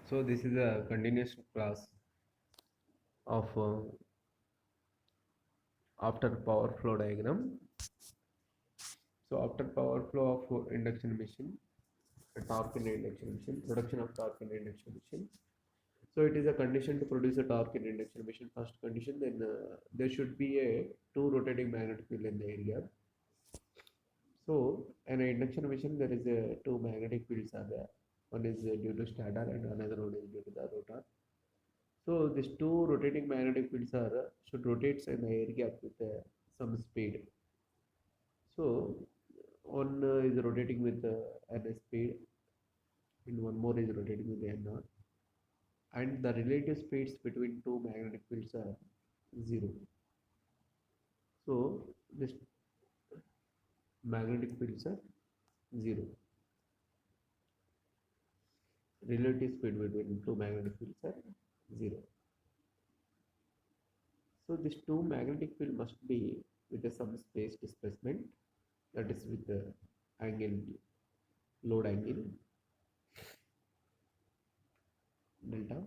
So this is a continuation class of after power flow diagram. So after power flow of induction machine, torque in induction machine, production of torque in induction machine. So it is a condition to produce a torque in induction machine. First condition, then there should be a two rotating magnetic field in the area. So in an induction machine, there is a two magnetic fields are there. One is due to stator and another one is due to the rotor. So these two rotating magnetic fields are should rotate in the air gap with some speed. So one is rotating with n speed, and one more is rotating with n naught, and the relative speeds between two magnetic fields are zero. So this magnetic fields are zero. Relative speed between two magnetic fields are zero. So this two magnetic field must be with some space displacement, that is with the angle, load angle delta.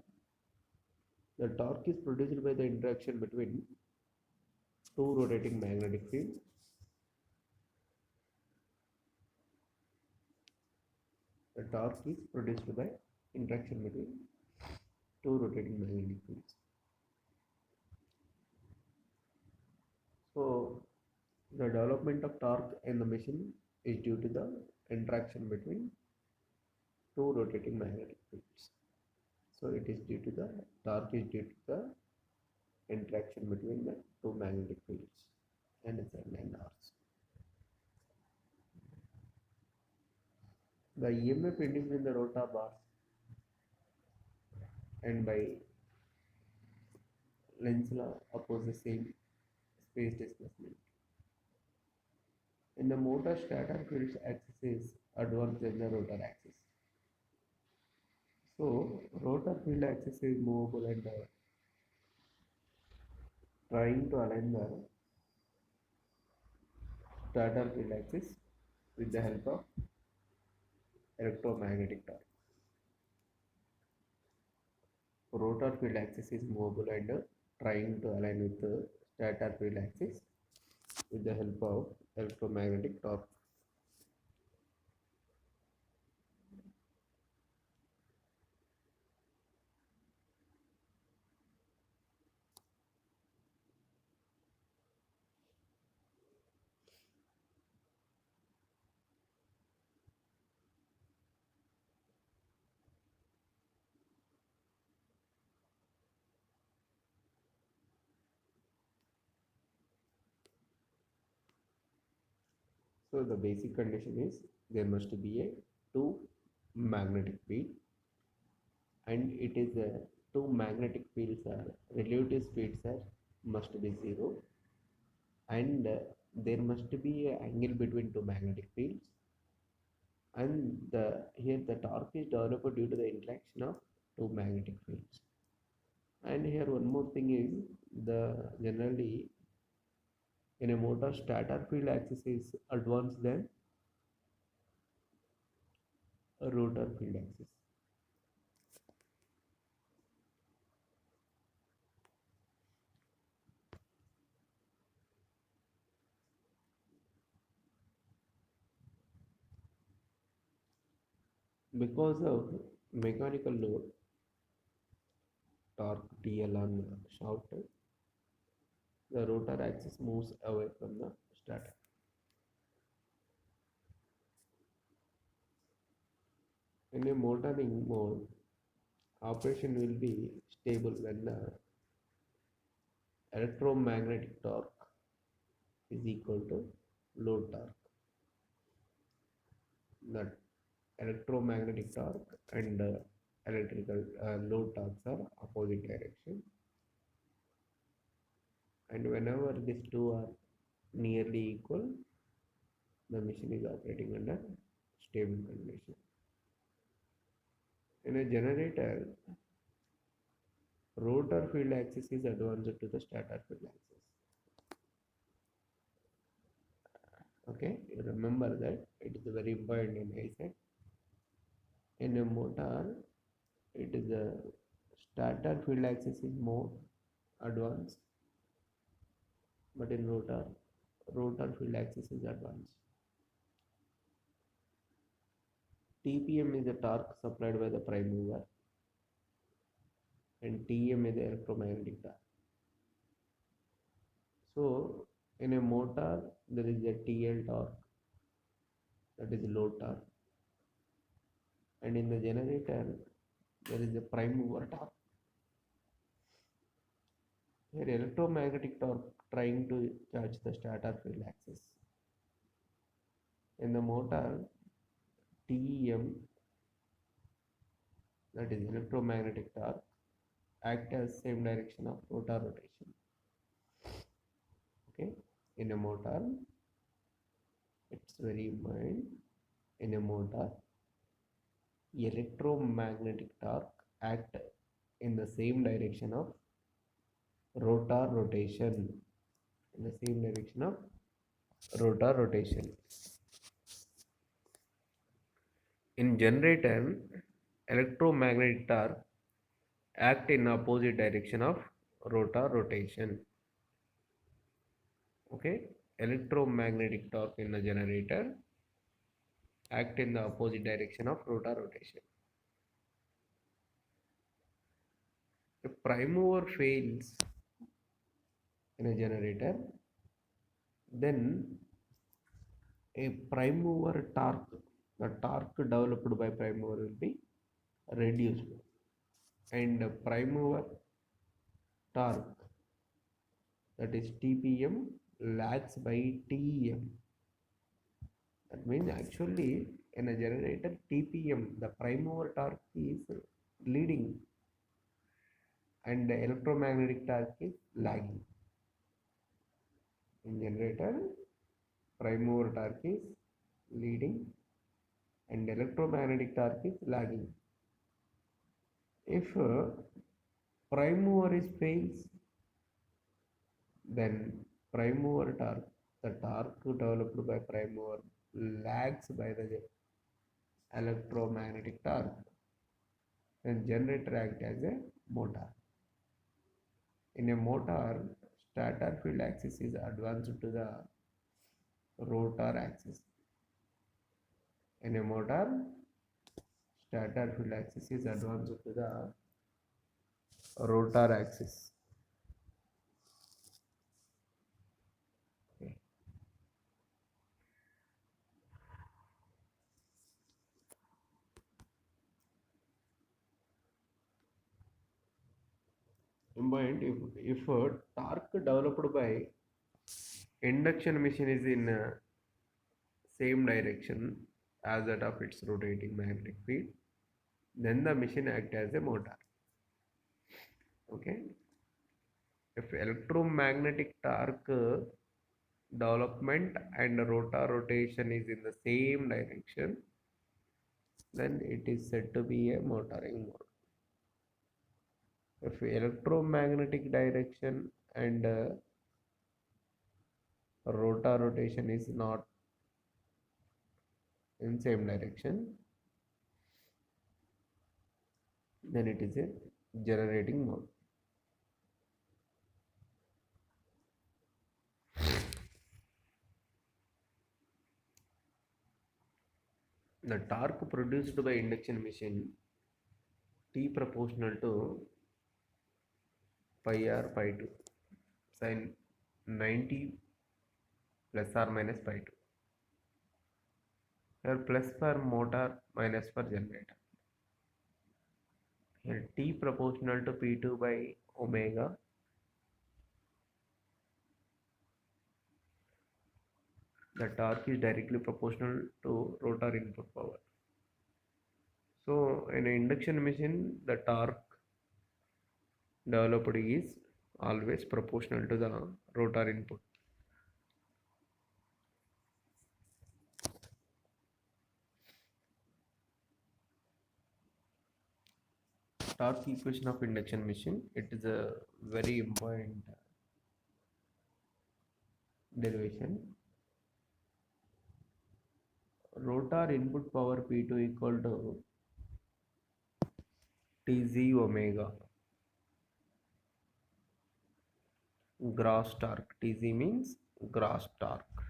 The torque is produced by the interaction between two rotating magnetic fields. The torque is produced by interaction between two rotating magnetic fields. So the development of torque in the machine is due to the interaction between two rotating magnetic fields. So it is due to the torque is due to the interaction between the two magnetic fields and Z and R's. The EMF induced in the rotor bars and by Lenz's law opposes the same space displacement. In the motor, stator field's axis is advanced than the rotor axis. So, rotor field axis is movable and trying to align the stator field axis with the help of electromagnetic torque. Rotor field axis is movable and trying to align with the stator field axis with the help of electromagnetic torque. So the basic condition is there must be a two magnetic field, and it is two magnetic fields are relative speeds are must be zero, and there must be an angle between two magnetic fields, and here the torque is developed due to the interaction of two magnetic fields. And here one more thing is the generally in a motor stator field axis is advanced than a rotor field axis. Because of mechanical load torque TL on shaft, the rotor axis moves away from the stator. In a motoring mode, operation will be stable when the electromagnetic torque is equal to load torque. That electromagnetic torque and electrical load torques are opposite direction, and whenever these two are nearly equal, the machine is operating under stable condition. In a generator, rotor field axis is advanced to the stator field axis. Okay, you remember that it is very important in I said in a motor, it it is the stator field axis is more advanced, but in rotor field axis is advanced. TPM is the torque supplied by the prime mover, and TM is the electromagnetic torque. So in a motor there is a TL torque, that is load torque, and in the generator there is a prime mover torque. Here electromagnetic torque trying to charge the stator field axis. In the motor, TEM, that is electromagnetic torque, act as same direction of rotor rotation. Okay, in a motor, it's very important. In a motor, electromagnetic torque act in the same direction of rotor rotation. In the same direction of rotor rotation. In generator, electromagnetic torque act in opposite direction of rotor rotation. Okay, electromagnetic torque in the generator act in the opposite direction of rotor rotation. If prime mover fails in a generator, then a prime mover torque, the torque developed by prime mover will be reduced, and prime mover torque, that is TPM, lags by TEM. That means actually in a generator TPM, the prime mover torque is leading and the electromagnetic torque is lagging. In generator, prime mover torque is leading and electromagnetic torque is lagging. If prime mover is fails, then prime mover torque, the torque developed by prime mover lags by the electromagnetic torque, and generator act as a motor. In a motor, stator field axis is advanced to the rotor axis. In a motor, stator field axis is advanced to the rotor axis. Okay. Important, if torque developed by induction machine is in same direction as that of its rotating magnetic field, then the machine acts as a motor. Okay, if electromagnetic torque development and rotor rotation is in the same direction, then it is said to be a motoring mode. If electromagnetic direction and rotor rotation is not in same direction, then it is a generating mode. The torque produced by induction machine T proportional to pi r pi 2 sin 90 plus or minus pi 2. Here plus for motor, minus for generator. Here T proportional to P2 by omega. The torque is directly proportional to rotor input power. So in an induction machine, the torque developed is always proportional to the rotor input. Torque equation of induction machine, it is a very important derivation. Rotor input power P2 equal to Tz omega. Gross torque. Tz means gross torque.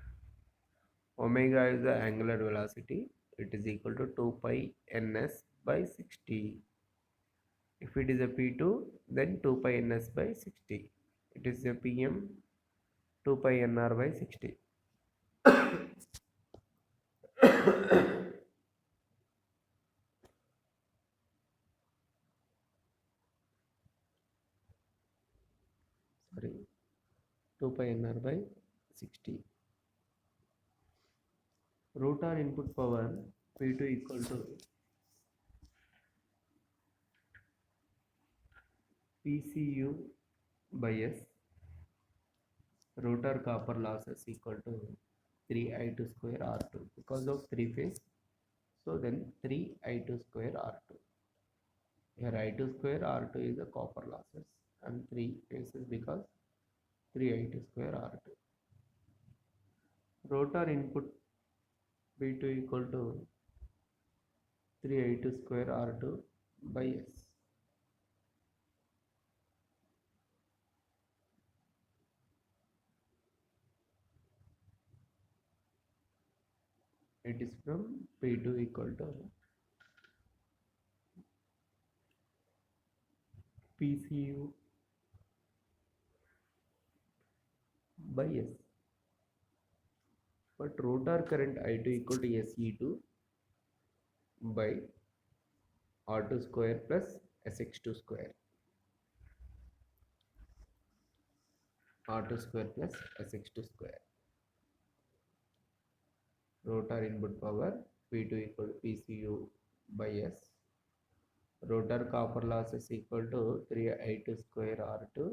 Omega is the angular velocity. It is equal to 2 pi ns by 60. If it is a P2, then 2 pi ns by 60. It is a Pm, 2 pi nr by 60. Sorry, 2 pi nr by 60. Rotor input power P2 equal to PCU by S. Rotor copper losses equal to 3I2 square R2 because of 3 phase. So then 3I2 square R2. Here I2 square R2 is the copper losses and 3 phases because 3I2 square R2. Rotor input P2 equal to 3I2 square R2 by S. It is from P2 equal to PCU by S. But rotor current I2 equal to SE2 by R2 square plus SX2 square. R2 square plus SX2 square. Rotor input power P2 equal to PCU by S. Rotor copper loss is equal to 3I2 square R2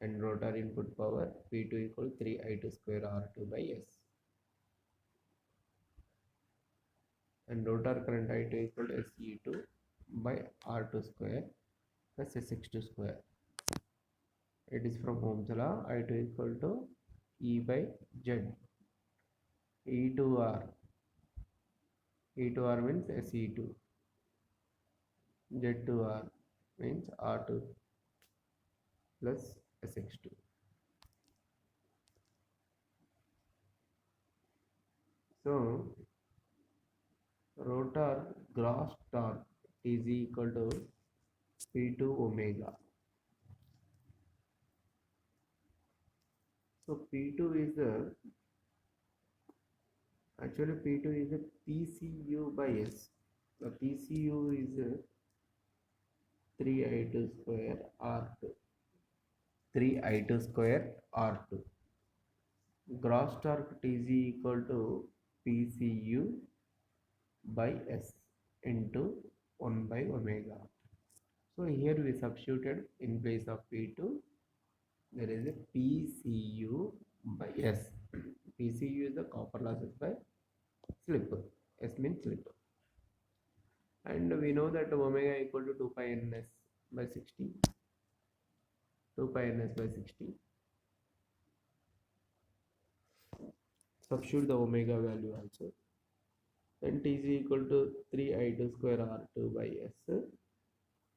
and rotor input power P2 equal to 3I2 square R2 by S. And rotor current I2 equal to SE2 by R2 square plus SX2 square. It is from Ohm's law. I2 equal to E by Z. E2R. E2R means SE2. Z2R means R2 plus SX2. So rotor gross torque is equal to P2 omega. So P2 is actually P2 is a PCU by S. The PCU is 3I2 square R2. 3I2 square R2. Gross torque Tz equal to PCU by S into 1 by omega. So here we substituted in place of P2 there is a PCU by S. PCU is the copper losses by slip. S means slip. And we know that omega equal to 2 pi ns by 60. 2 pi ns by 60. Substitute the omega value also. Then T is equal to 3I2 square R2 by S.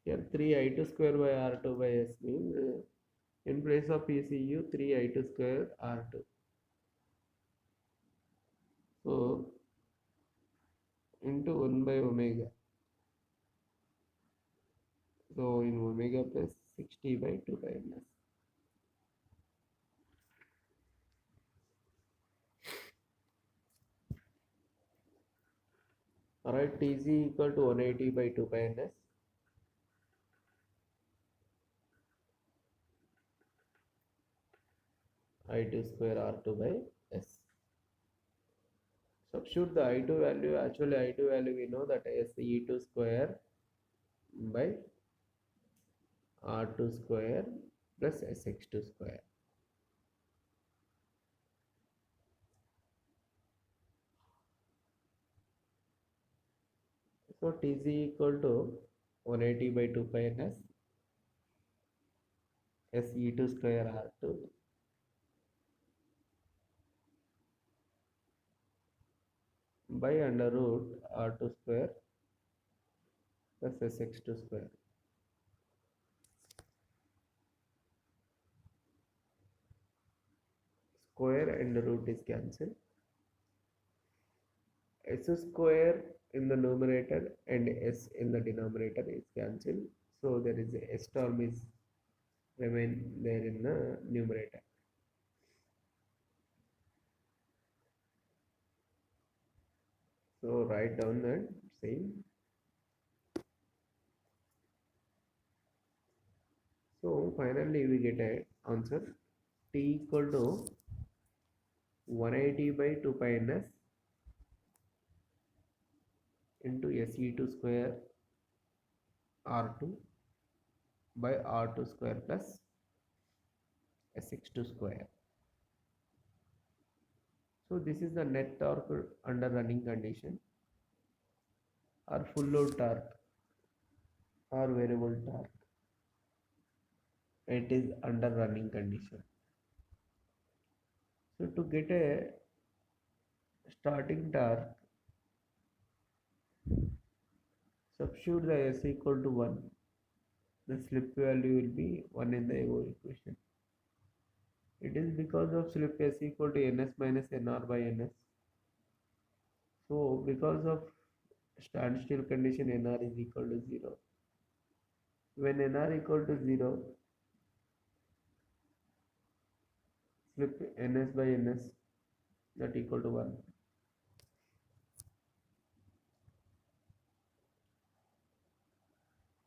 Here 3I2 square by R2 by S means in place of PCU 3I2 square R2. So into 1 by omega. So in omega plus 60 by 2 pi ns. Alright, T is equal to 180 by 2 pi ns. I2 square R2 by S. Substitute the I2 value. Actually, I2 value we know that SE2 square by R2 square plus SX2 square. So T is equal to 180 by 2 pi ns SE2 square R2 by under root R2 square plus sx2 square. Square and root is cancelled. S square in the numerator and s in the denominator is cancelled. So there is a s term is remain there in the numerator. So write down that same. So finally we get a answer t equal to 180 by 2 pi ns into se2 square r2 by r2 square plus sx2 square. So this is the net torque under running condition or full load torque or variable torque. It is under running condition. So to get a starting torque, substitute the s equal to 1. The slip value will be 1 in the above equation. It is because of slip s equal to ns minus nr by ns. So because of standstill condition nr is equal to 0. When nr equal to 0, slip ns by ns not equal to 1.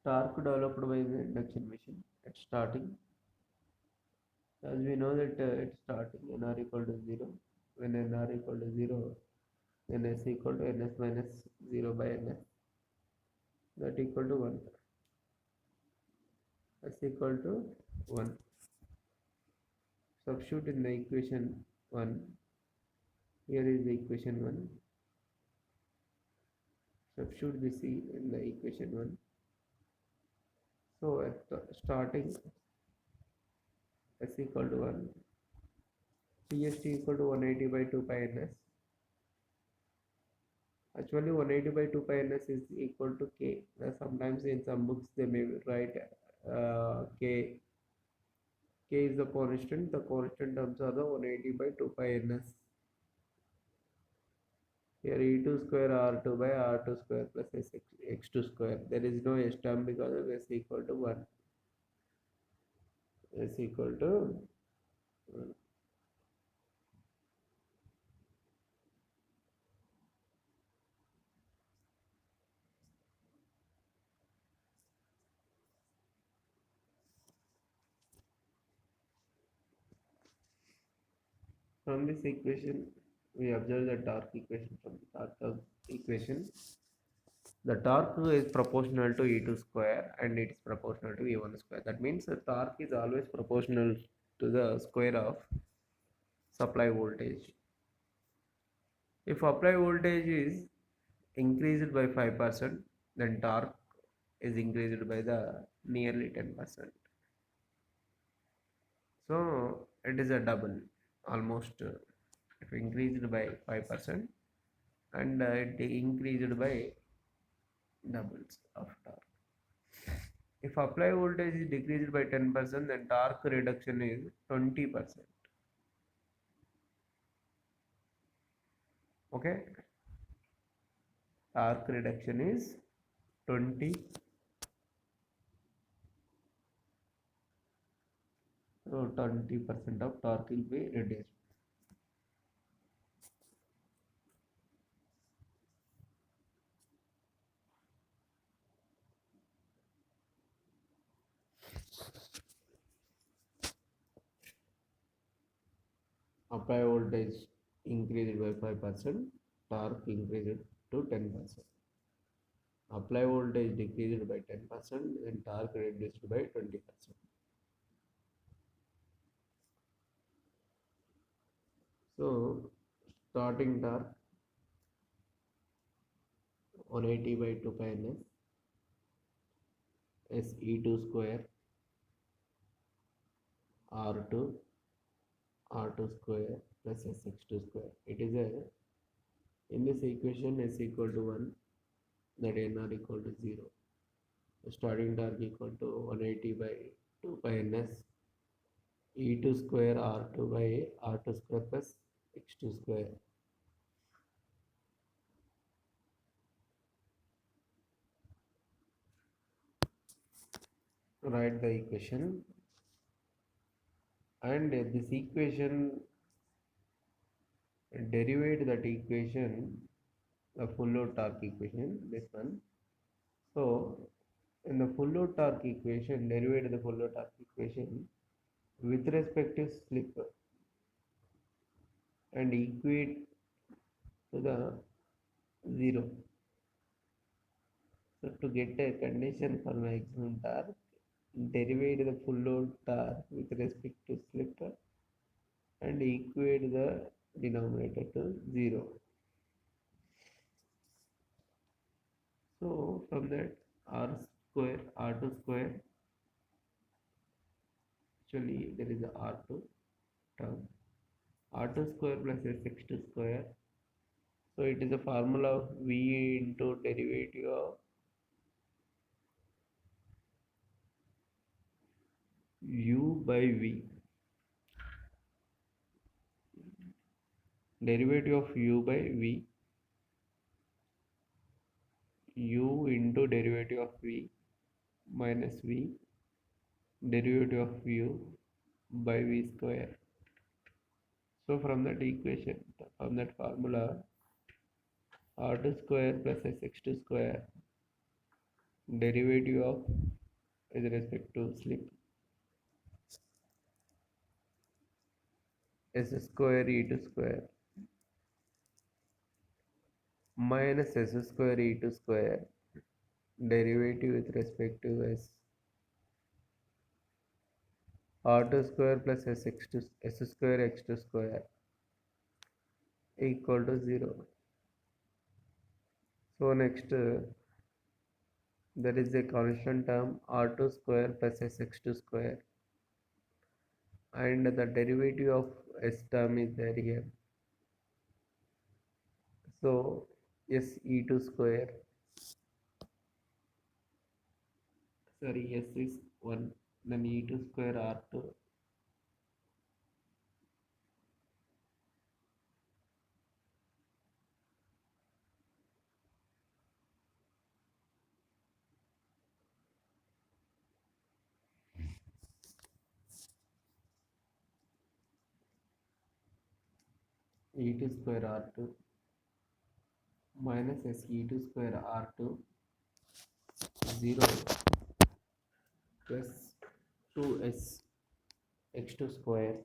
Torque developed by the induction machine at starting. As we know that at starting nr equal to 0. When nr equal to 0, then s equal to ns minus 0 by ns, that equal to 1. S equal to 1. Substitute in the equation 1. Here is the equation 1. Substitute this in the equation 1. So at the starting s equal to 1. Tst equal to 180 by 2 pi ns. Actually 180 by 2 pi ns is equal to k. Sometimes in some books they may write k. K is the constant. The constant terms are the 180 by 2 pi ns. Here e2 square r2 by r2 square plus x2 square. There is no s term because of s equal to 1. S equal to 1. From this equation, we observe the torque equation. From the torque equation, the torque is proportional to E2 square and it is proportional to E1 square. That means the torque is always proportional to the square of supply voltage. If apply voltage is increased by 5%, then torque is increased by the nearly 10%. So it is a double, almost it increased by 5% and it increased by doubles of torque. If apply voltage is decreased by 10%, then torque reduction is 20%. Okay, torque reduction is 20. So 20% of torque will be reduced. Apply voltage increased by 5%, torque increased to 10%. Apply voltage decreased by 10%, then torque reduced by 20%. So starting torque 180 by 2 pi ns SE2 square R2 R2 square plus SX2 square. It is a, in this equation S equal to 1, that NR equal to 0. starting torque equal to 180 by 2 pi ns E2 square R2 by R2 square plus X2 square. Write the equation, and this equation, derivate that equation, the full load torque equation, this one. So in the full load torque equation, derivate the full load torque equation with respect to slip and equate to the 0. So to get a condition for maximum torque, derivate the full load torque with respect to slip and equate the denominator to 0. So from that, r square, r2 square, actually there is a r2 term, r2 square plus sx2 square. So it is a formula of v into derivative of u by v. Derivative of u by v, u into derivative of v minus v, derivative of u by v square. So from that equation, from that formula, r2 square plus sx2 square, derivative of with respect to slip, s square e2 square minus s square e2 square, derivative with respect to s, r2 square plus sx2 s square x2 square equal to 0. So next, there is a constant term r2 square plus sx2 square, and the derivative of s term is there here. So s e2 square, sorry, s is 1, then e2 square r2 e2 square r2 minus s e2 square r2 0 plus 2s x2 square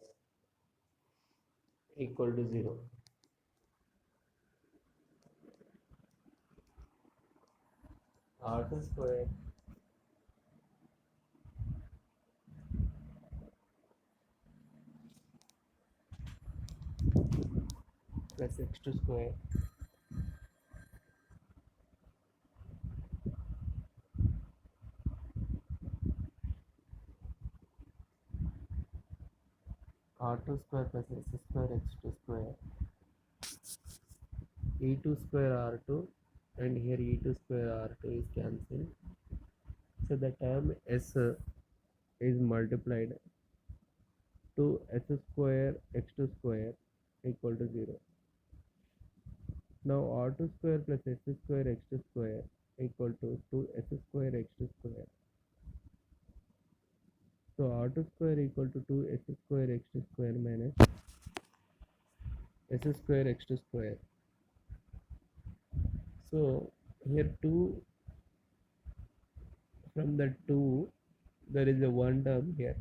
equal to 0. r2 square plus x2 square r2 square plus s square x2 square e2 square r2, and here e2 square r2 is cancelled, so the term s is multiplied to s square x2 square equal to 0. Now r2 square plus s square x2 square equal to 2s square x2 square. So r2 square equal to 2s square x2 square minus s square x2 square. So here 2, from the 2 there is a 1 term here.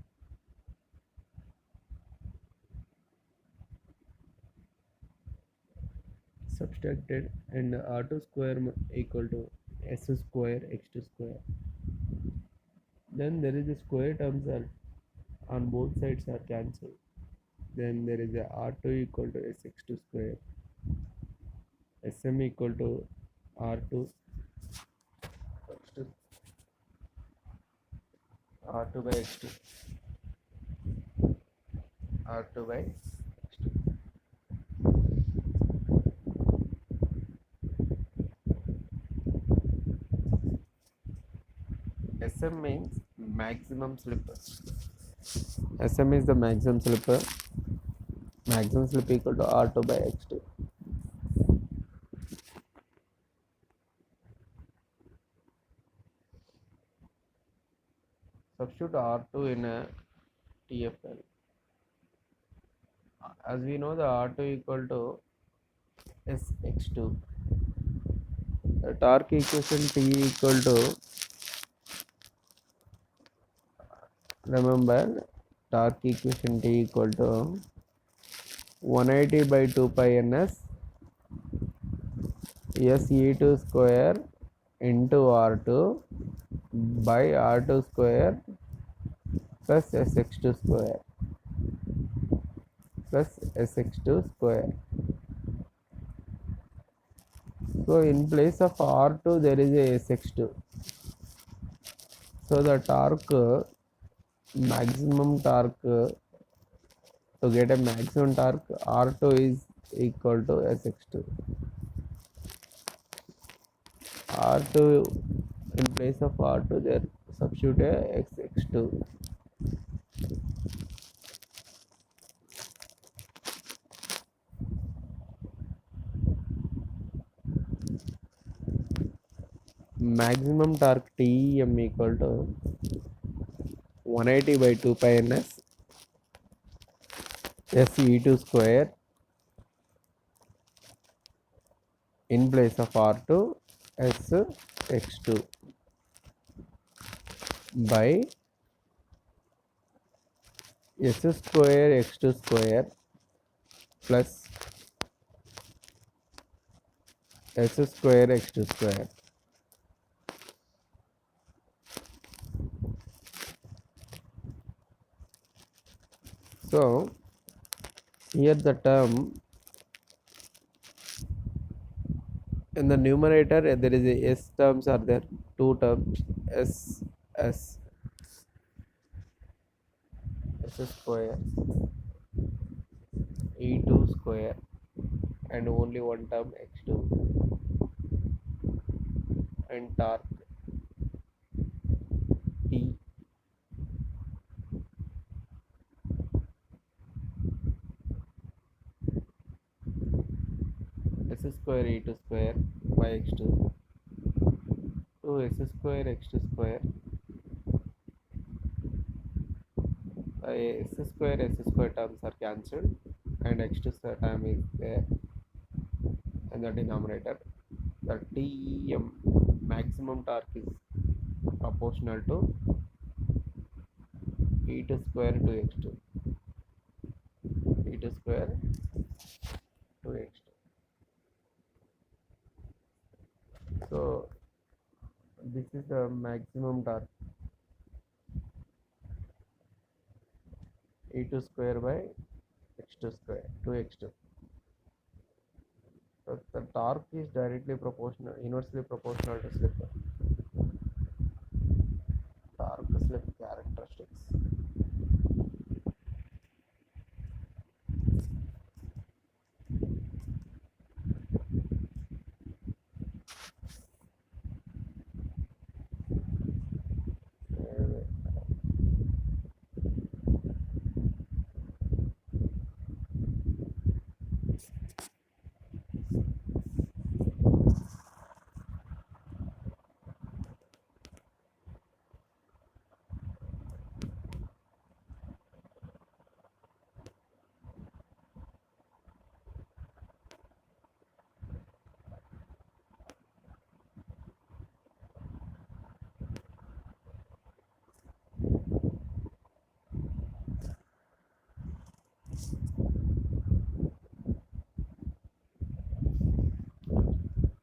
Subtracted, and r2 square equal to s square x2 square. Then there is a square terms are on both sides are cancelled. Then there is a r2 equal to sx2 square, sm equal to r2 x2, r2 by x2, r2 by x2. SM means maximum slip. SM is the maximum slip. Maximum slip equal to R2 by X2. Substitute R2 in a TFL. As we know, the R2 equal to Sx2. The torque equation T equal to, remember, torque equation T equal to 180 by 2 pi ns SE2 square into R2 by R2 square plus Sx2 square plus Sx2 square. So in place of R2 there is a Sx2. So the torque, maximum torque, to get a maximum torque, R2 is equal to Sx2. R2, in place of R2 there substitute a Sx2. Maximum torque TEM equal to 180 by 2 pi ns SE2 square in place of R2 Sx2 by S square X2 square plus S square X2 square. So here the term in the numerator there is a S terms are there, two terms, S square E2 square and only one term X2, and torque T S square E2 square by X2 to S square X2 square. S square terms are cancelled and X2 term is there in the denominator. The TEM, maximum torque, is proportional to E2 square to X2. E2 square to X2. So this is the maximum torque, E2 square by X2 square to X2. So the torque is directly proportional, inversely proportional to slip. Torque slip characteristics.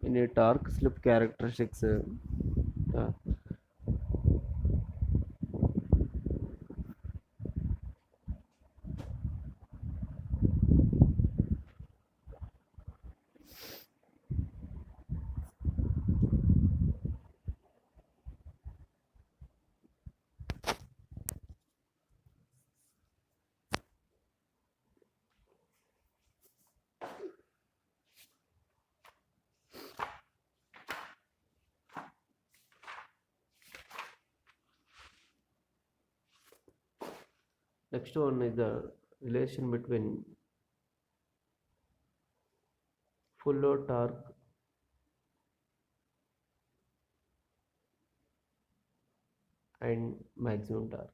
In a torque slip characteristics, Next one is the relation between full load torque and maximum torque.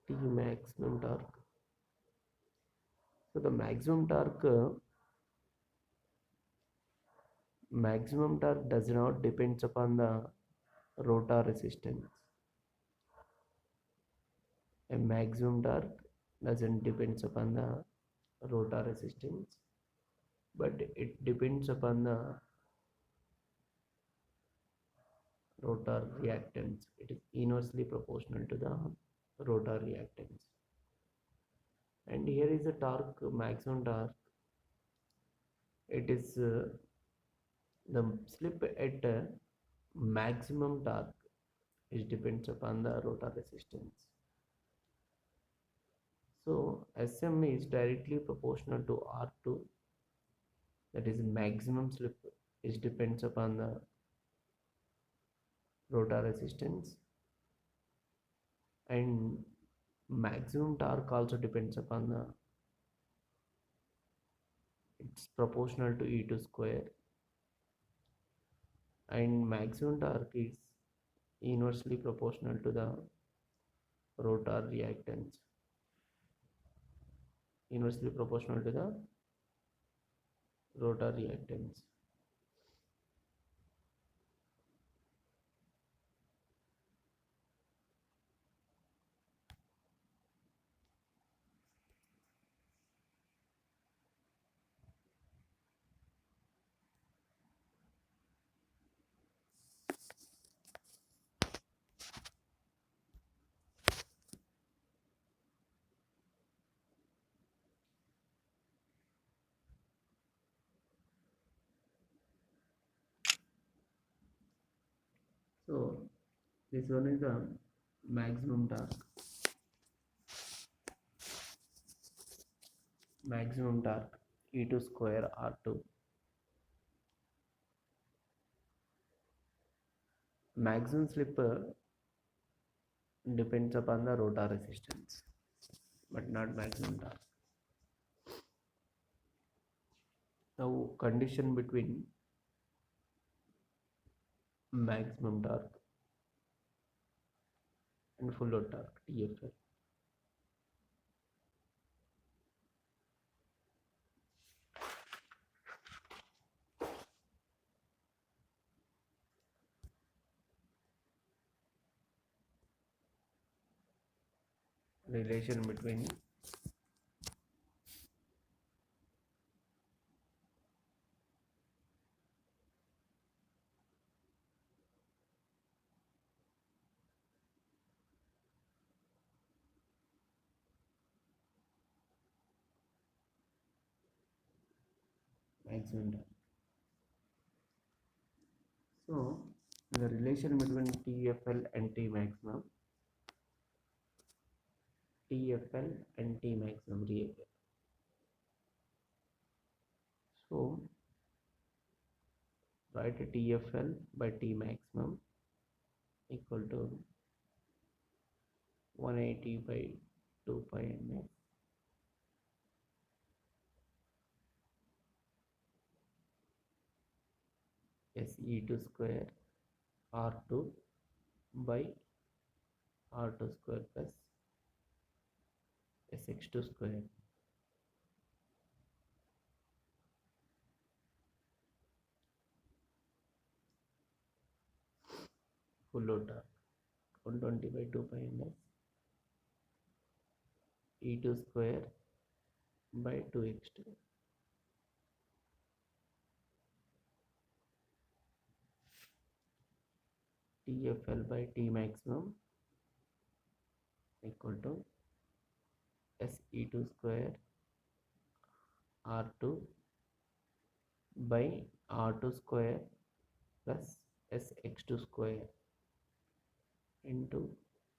T maximum torque. So the maximum torque does not depends upon the rotor resistance. A maximum torque doesn't depends upon the rotor resistance, but it depends upon the rotor reactance. It is inversely proportional to the rotor reactance. And here is the torque, maximum torque. It is the slip at maximum torque is depends upon the rotor resistance. So Sm is directly proportional to R2, that is maximum slip is depends upon the rotor resistance, and maximum torque also depends upon the, it's proportional to E2 square, and maximum torque is inversely proportional to the rotor reactance, inversely proportional to the rotor reactance. So this one is the maximum torque. Maximum torque E2 square R2. Maximum slip depends upon the rotor resistance, but not maximum torque. Now condition between maximum torque and full load torque, TFL. Relation between maximum torque. So the relation between TFL and T maximum, TFL and T maximum real. So write TFL by T maximum equal to 180 by 2 pi ms SE2 square R2 by R2 square plus SX2 square. Full load torque 120 by 2 pi ms E2 square by 2x2. TFL by T maximum equal to SE2 square R2 by R2 square plus SX2 square. into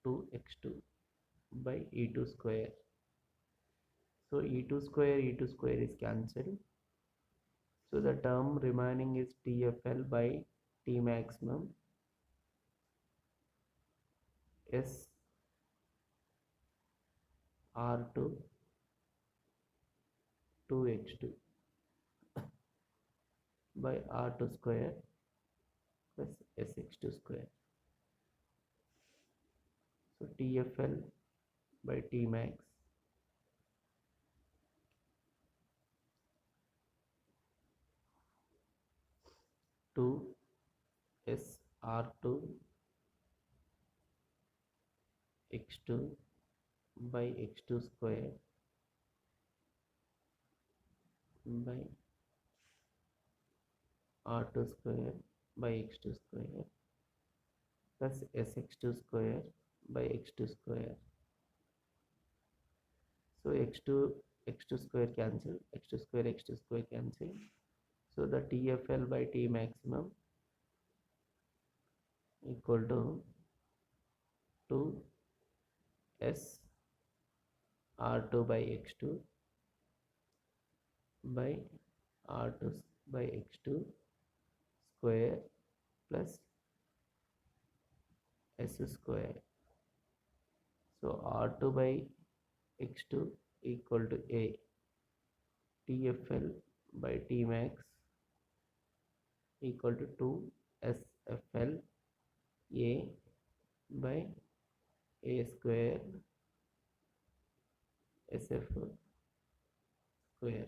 2x2 by e2 square. So e2 square is cancelled. So the term remaining is TFL by T maximum S R2 2x2 by R2 square plus Sx2 square. So TFL by T max to SR2 x2 by x2 square by R2 square by x2 square plus Sx2 square by x2 square. So x2 square cancel, x2 square cancel. So the TFL by T maximum equal to 2 S R2 by x2 by R2 by x2 square plus S square. So R2 by x2 equal to A. TFL by T max equal to 2 SFL A by A square SF square.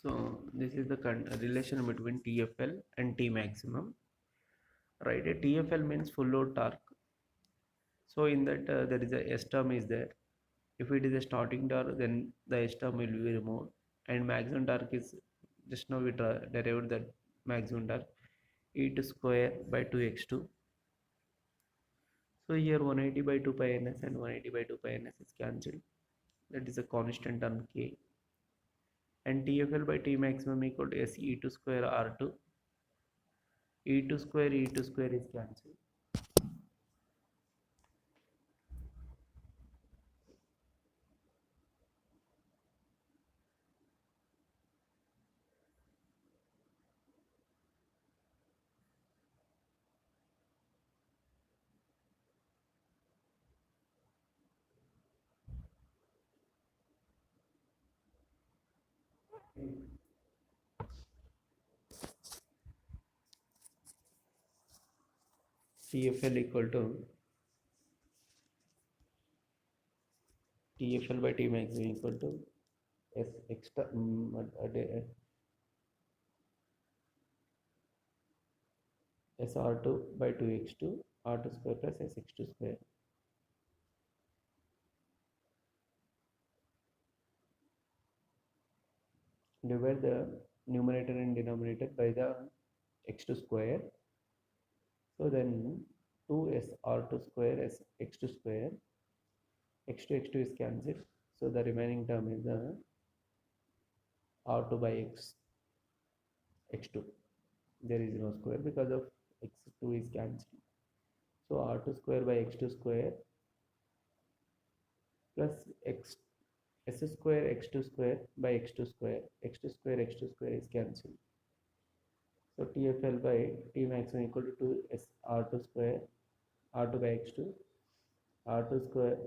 So this is the relation between TFL and T maximum. Right, a TFL means full load torque. So in that there is a S term is there. If it is a starting torque, then the S term will be removed, and maximum torque is just now we derived that maximum torque E2 square by 2x2. So here 180 by 2 pi ns and 180 by 2 pi ns is cancelled. That is a constant term K. And TFL by T maximum equal to S E2 square R2. E2 square is cancelled. TFL equal to TFL by T maximum equal to S extra SR2 by 2x2 R2 square plus Sx2 square. Divide the numerator and denominator by the x2 square. So then 2SR2 square as x2 square. X2 is cancelled. So the remaining term is the R2 by x2. There is no square because of x2 is cancelled. So R2 square by x2 square plus x s square x2 square by x2 square. X2 square is cancelled. So TFL by T maximum equal to 2 R2 square R2 by x2 R2 square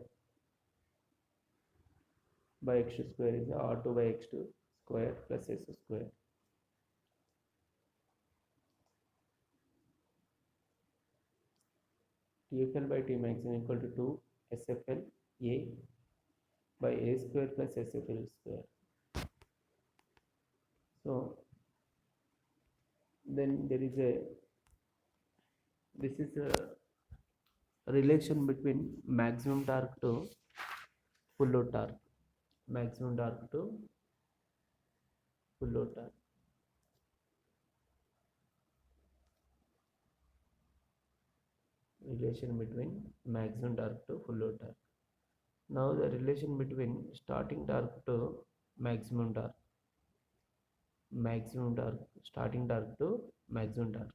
by x2 square is R2 by x2 square plus S square. TFL by T maximum equal to 2 SFL A by A square plus SFL square. So then there is a This is a relation between maximum torque to full load torque. Maximum torque to full load torque. Relation between maximum torque to full load torque. Now the relation between starting torque to maximum torque. Maximum torque, starting torque to maximum torque.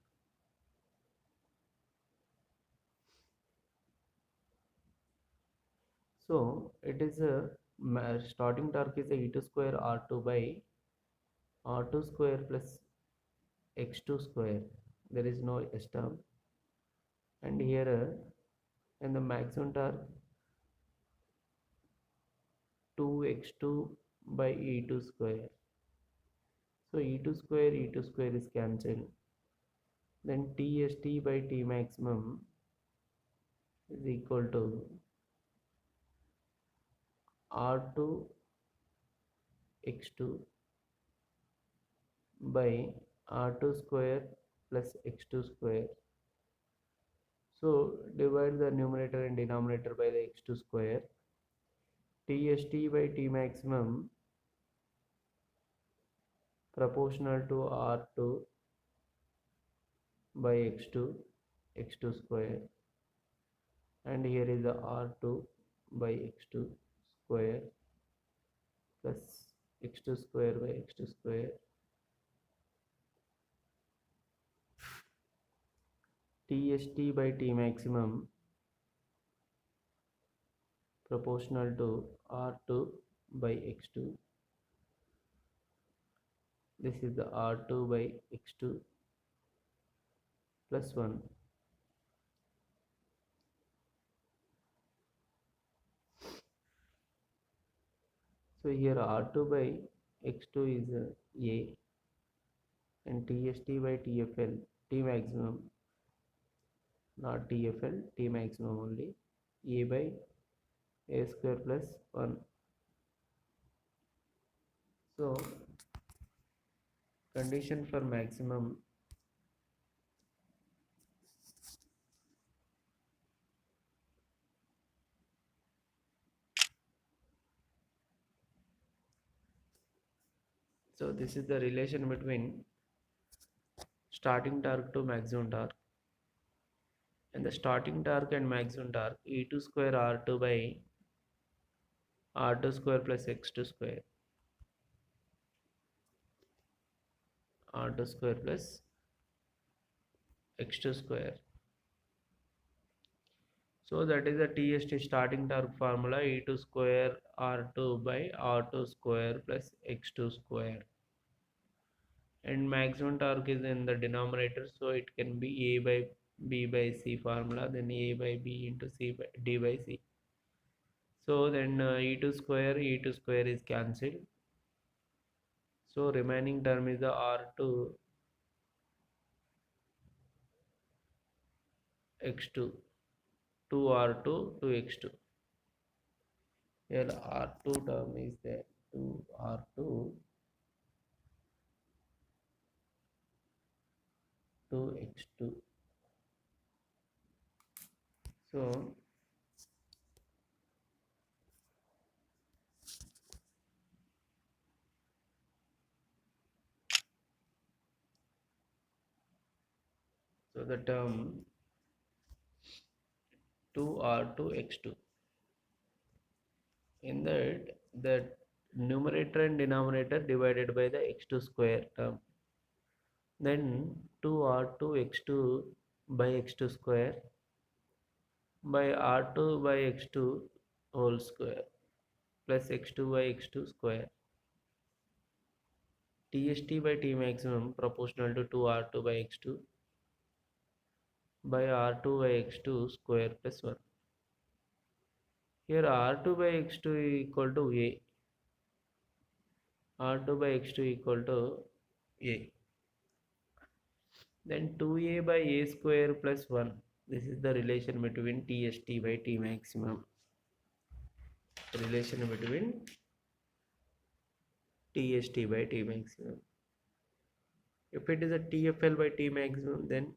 So it is a starting torque is a E2 square R2 by R2 square plus X2 square. There is no S term. And here in the maximum torque 2x2 by E2 square. So E2 square is cancelled. Then TST by T maximum is equal to R2 x2 by R2 square plus x2 square. So divide the numerator and denominator by the x2 square. TST by T maximum proportional to R2 by x2 square, and here is the R2 by x2 square plus x2 square by x2 square. TST by T maximum proportional to R2 by x2. This is the R2 by x2 plus 1. So here R2 by x2 is A, and TST by TFL, T maximum, not TFL, T maximum only, A by A square plus 1. So condition for maximum so this is the relation between starting torque to maximum torque, and the starting torque and maximum torque E2 square R2 by R2 square plus x2 square, R2 square plus x2 square. So that is the TST starting torque formula, E2 square R2 by R2 square plus x2 square, and maximum torque is in the denominator, so it can be A by B by C formula, then A by B into C by D by C. So then E2 square is cancelled, so remaining term is the R2 x2, 2R2 to x2. Here R2 term is there, 2R2 to x2. So the term 2R2 x2, in that the numerator and denominator divided by the x2 square term, then 2R2 x2 by x2 square by R2 by x2 whole square plus x2 by x2 square. TST by T maximum proportional to 2R2 by x2 by R2 by x2 square plus 1. Here R2 by x2 equal to A. R2 by x2 equal to A. Then 2A by A square plus 1. This is the relation between TST by T maximum. Relation between TST by T maximum. If it is a TFL by T maximum, then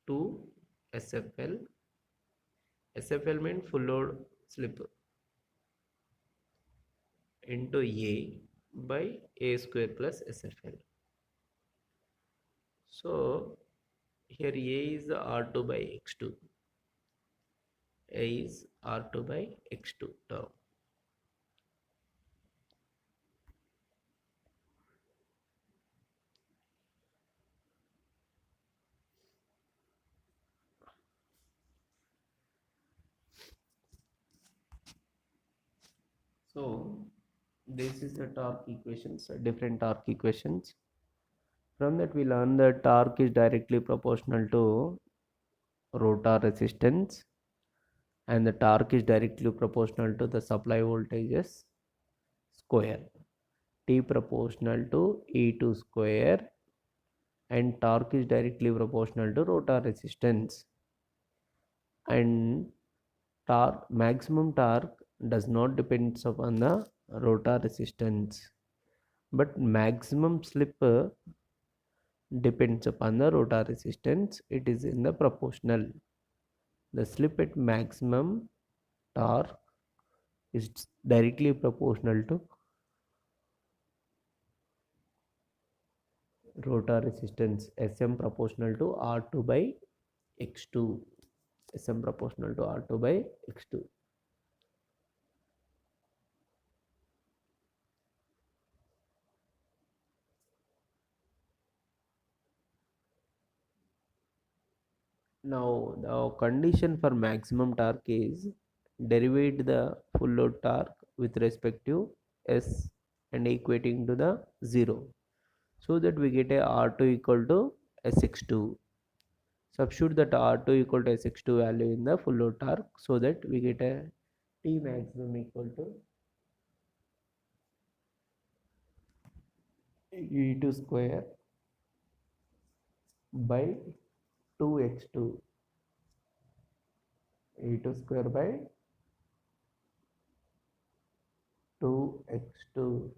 to SFL. SFL means full load slip into A by A square plus SFL. So here A is R2 by X2. A is R2 by X2 term. So this is the torque equations, different torque equations. From that we learn that torque is directly proportional to rotor resistance, and the torque is directly proportional to the supply voltages square. T proportional to E2 square, and torque is directly proportional to rotor resistance. And torque, maximum torque does not depend upon the rotor resistance, but maximum slip depends upon the rotor resistance. It is in the proportional. The slip at maximum torque is directly proportional to rotor resistance, Sm proportional to R2 by X2. Sm proportional to R2 by X2. Now the condition for maximum torque is derivate the full load torque with respect to S and equating to the 0, so that we get a R2 equal to Sx2. Substitute that R2 equal to Sx2 value in the full load torque, so that we get a T maximum equal to E2 square by 2x2. E2 square by 2x2.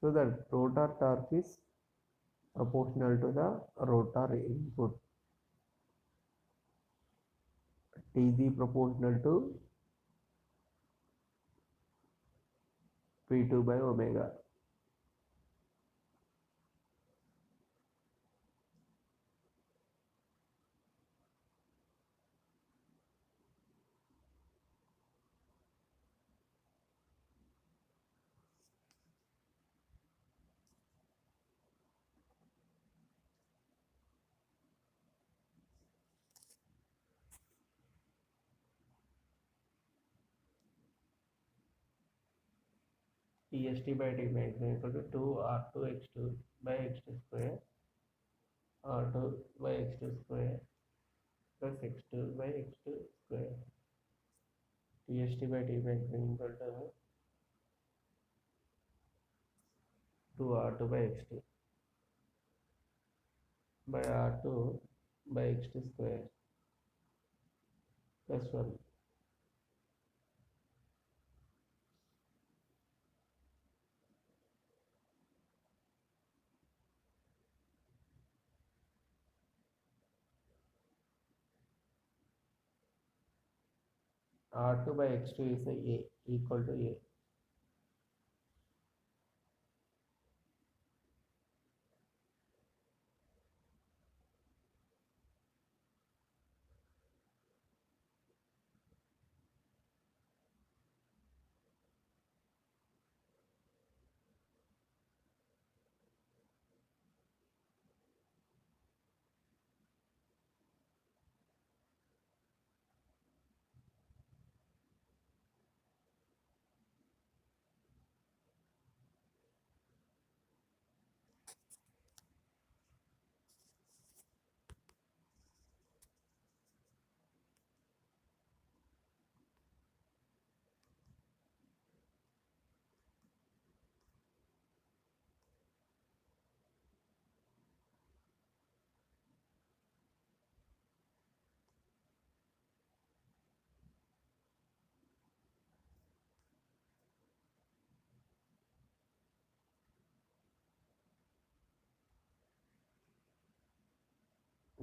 So the rotor torque is proportional to the rotor input. Tg proportional to P2 by omega. Tst by T maximum equal to 2 R2 x2 by x2 square, R2 by x2 square plus x2 by x2 square. Tst by T maximum equal to 2 R2 by x2 by R2 by x2 square plus 1. R2 by x2 is a equal to A.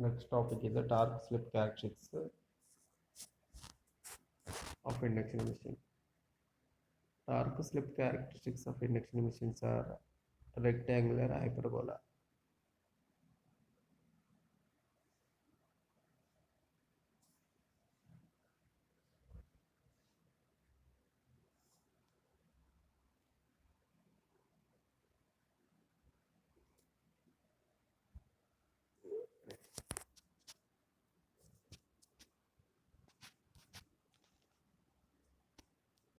Next topic is the torque slip characteristics of induction machine. Torque slip characteristics of induction machines are rectangular hyperbola.